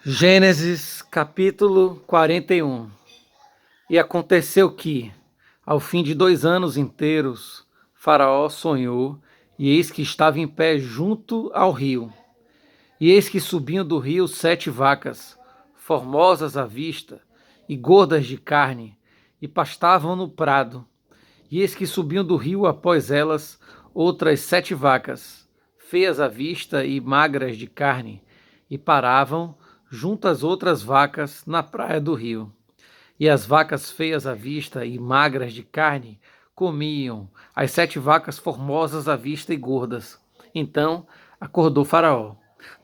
Gênesis capítulo 41. E aconteceu que, ao fim de 2 anos inteiros, Faraó sonhou, e eis que estava em pé junto ao rio. E eis que subiam do rio 7 vacas, formosas à vista, e gordas de carne, e pastavam no prado. E eis que subiam do rio após elas outras 7 vacas, feias à vista e magras de carne, e paravam junto às outras vacas na praia do rio. E as vacas feias à vista e magras de carne comiam as 7 vacas formosas à vista e gordas. Então acordou Faraó.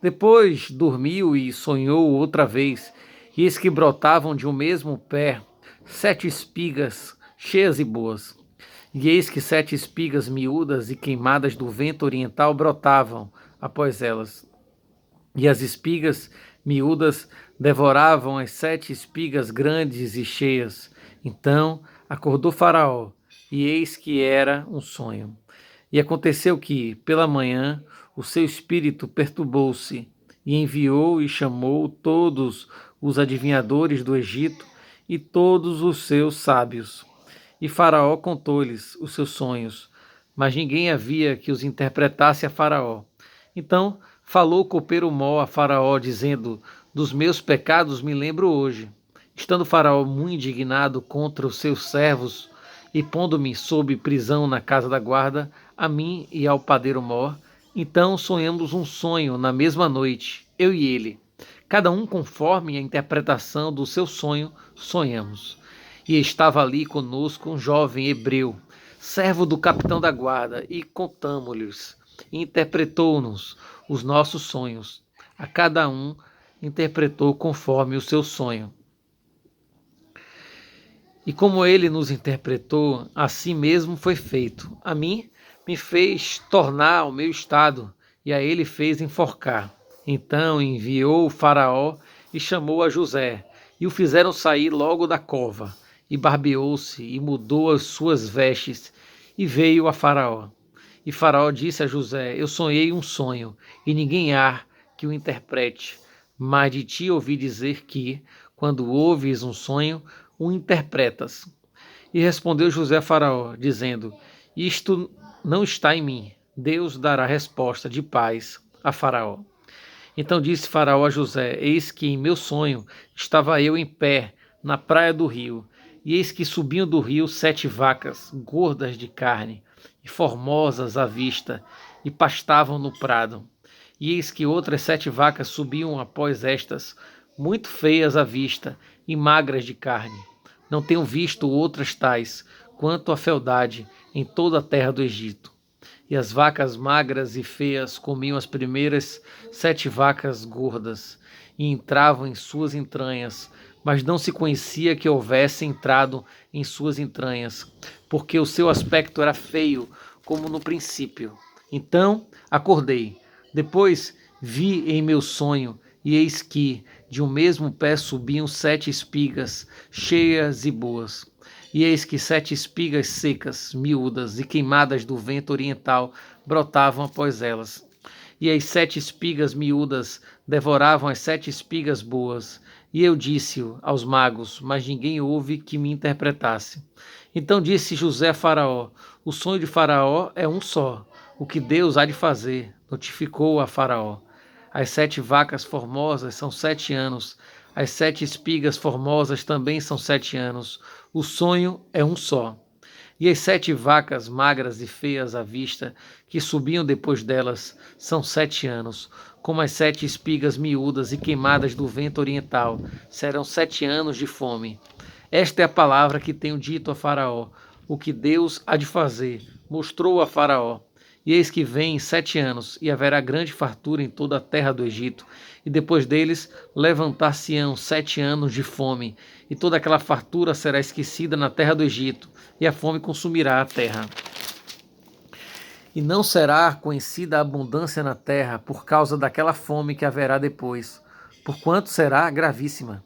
Depois dormiu e sonhou outra vez, e eis que brotavam de um mesmo pé 7 espigas cheias e boas. E eis que 7 espigas miúdas e queimadas do vento oriental brotavam após elas. E as espigas miúdas devoravam as 7 espigas grandes e cheias. Então acordou Faraó, e eis que era um sonho. E aconteceu que, pela manhã, o seu espírito perturbou-se, e enviou e chamou todos os adivinhadores do Egito e todos os seus sábios. E Faraó contou-lhes os seus sonhos, mas ninguém havia que os interpretasse a Faraó. Então falou o copeiro Mó a Faraó, dizendo: Dos meus pecados me lembro hoje. Estando Faraó muito indignado contra os seus servos, e pondo-me sob prisão na casa da guarda, a mim e ao padeiro Mó, então sonhamos um sonho na mesma noite, eu e ele. Cada um conforme a interpretação do seu sonho, sonhamos. E estava ali conosco um jovem hebreu, servo do capitão da guarda, e contamo-lhes. E interpretou-nos os nossos sonhos. A cada um interpretou conforme o seu sonho. E como ele nos interpretou, assim mesmo foi feito. A mim me fez tornar ao meu estado, e a ele fez enforcar. Então enviou o Faraó e chamou a José, e o fizeram sair logo da cova, e barbeou-se, e mudou as suas vestes, e veio a Faraó. E Faraó disse a José: Eu sonhei um sonho, e ninguém há que o interprete. Mas de ti ouvi dizer que, quando ouves um sonho, o interpretas. E respondeu José a Faraó, dizendo: Isto não está em mim. Deus dará resposta de paz a Faraó. Então disse Faraó a José: Eis que em meu sonho estava eu em pé na praia do rio, e eis que subiam do rio 7 vacas, gordas de carne e formosas à vista, e pastavam no prado. E eis que outras 7 vacas subiam após estas, muito feias à vista e magras de carne. Não tenho visto outras tais, quanto a fealdade, em toda a terra do Egito. E as vacas magras e feias comiam as primeiras 7 vacas gordas, e entravam em suas entranhas, mas não se conhecia que houvesse entrado em suas entranhas, porque o seu aspecto era feio, como no princípio. Então acordei. Depois vi em meu sonho, e eis que de um mesmo pé subiam 7 espigas, cheias e boas. E eis que 7 espigas secas, miúdas e queimadas do vento oriental brotavam após elas. E as 7 espigas miúdas devoravam as 7 espigas boas. E eu disse-o aos magos, mas ninguém houve que me interpretasse. Então disse José a Faraó: O sonho de Faraó é um só. O que Deus há de fazer, notificou a Faraó. As 7 vacas formosas são 7 anos. As 7 espigas formosas também são 7 anos. O sonho é um só. E as 7 vacas magras e feias à vista, que subiam depois delas, são 7 anos. Como as 7 espigas miúdas e queimadas do vento oriental, serão 7 anos de fome. Esta é a palavra que tenho dito a Faraó. O que Deus há de fazer, mostrou a Faraó. E eis que vem 7 anos, e haverá grande fartura em toda a terra do Egito, e depois deles levantar-se-ão 7 anos de fome, e toda aquela fartura será esquecida na terra do Egito, e a fome consumirá a terra. E não será conhecida a abundância na terra por causa daquela fome que haverá depois, porquanto será gravíssima.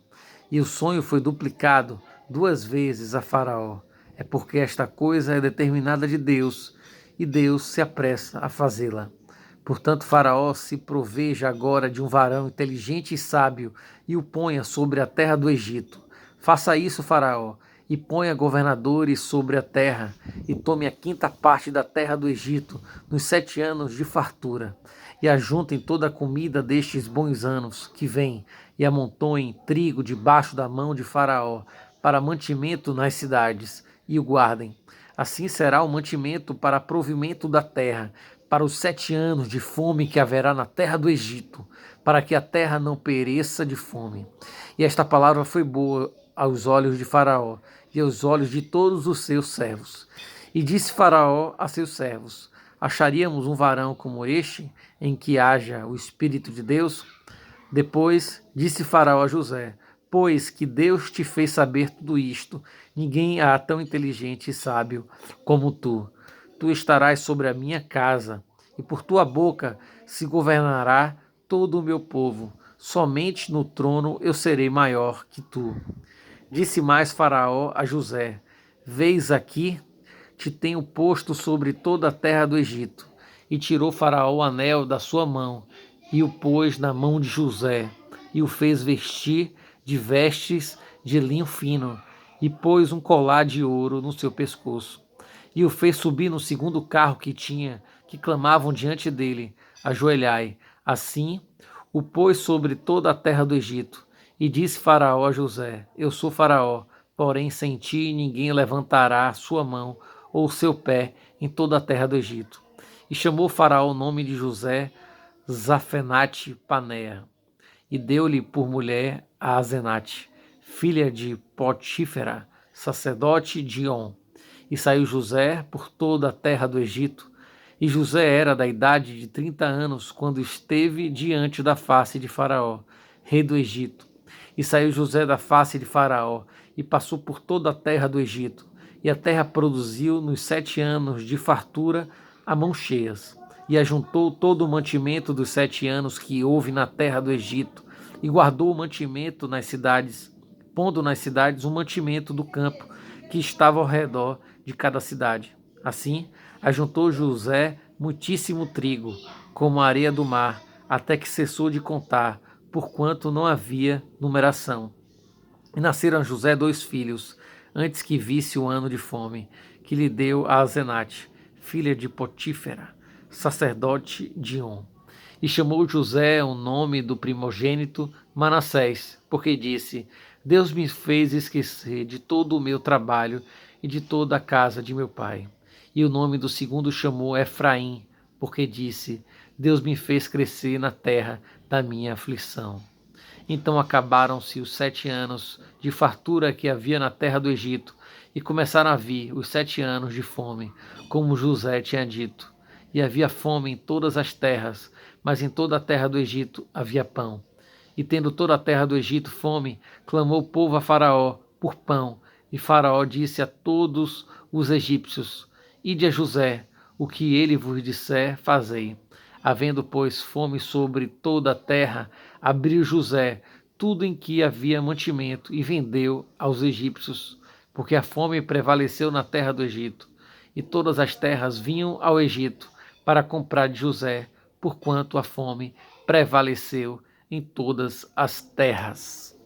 E o sonho foi duplicado 2 vezes a Faraó. É porque esta coisa é determinada de Deus, e Deus se apressa a fazê-la. Portanto, Faraó se proveja agora de um varão inteligente e sábio e o ponha sobre a terra do Egito. Faça isso, Faraó, e ponha governadores sobre a terra, e tome a quinta parte da terra do Egito nos 7 anos de fartura. E ajuntem toda a comida destes bons anos que vêm, e amontoem trigo debaixo da mão de Faraó, para mantimento nas cidades, e o guardem. Assim será o mantimento para provimento da terra, para os 7 anos de fome que haverá na terra do Egito, para que a terra não pereça de fome. E esta palavra foi boa aos olhos de Faraó e aos olhos de todos os seus servos. E disse Faraó a seus servos: Acharíamos um varão como este, em que haja o Espírito de Deus? Depois disse Faraó a José: Pois que Deus te fez saber tudo isto, ninguém há tão inteligente e sábio como tu. Tu estarás sobre a minha casa, e por tua boca se governará todo o meu povo. Somente no trono eu serei maior que tu. Disse mais Faraó a José: Vês aqui, te tenho posto sobre toda a terra do Egito. E tirou Faraó o anel da sua mão, e o pôs na mão de José, e o fez vestir de vestes de linho fino, e pôs um colar de ouro no seu pescoço. E o fez subir no segundo carro que tinha, que clamavam diante dele: Ajoelhai. Assim o pôs sobre toda a terra do Egito. E disse Faraó a José: Eu sou Faraó, porém sem ti ninguém levantará sua mão ou seu pé em toda a terra do Egito. E chamou Faraó o nome de José Zafenate Paneah, e deu-lhe por mulher a Azenate, filha de Potífera, sacerdote de On. E saiu José por toda a terra do Egito. E José era da idade de 30 anos quando esteve diante da face de Faraó, rei do Egito. E saiu José da face de Faraó e passou por toda a terra do Egito. E a terra produziu nos 7 anos de fartura a mãos cheias. E ajuntou todo o mantimento dos 7 anos que houve na terra do Egito, e guardou o mantimento nas cidades, pondo nas cidades o mantimento do campo que estava ao redor de cada cidade. Assim, ajuntou José muitíssimo trigo, como a areia do mar, até que cessou de contar, porquanto não havia numeração. E nasceram a José 2 filhos, antes que visse o ano de fome, que lhe deu a Azenate, filha de Potífera, sacerdote de On. E chamou José o nome do primogênito Manassés, porque disse: Deus me fez esquecer de todo o meu trabalho e de toda a casa de meu pai. E o nome do segundo chamou Efraim, porque disse: Deus me fez crescer na terra da minha aflição. Então acabaram-se os 7 anos de fartura que havia na terra do Egito, e começaram a vir os 7 anos de fome, como José tinha dito. E havia fome em todas as terras, mas em toda a terra do Egito havia pão. E tendo toda a terra do Egito fome, clamou o povo a Faraó por pão. E Faraó disse a todos os egípcios: Ide a José, o que ele vos disser, fazei. Havendo, pois, fome sobre toda a terra, abriu José tudo em que havia mantimento e vendeu aos egípcios, porque a fome prevaleceu na terra do Egito. E todas as terras vinham ao Egito para comprar de José, porquanto a fome prevaleceu em todas as terras.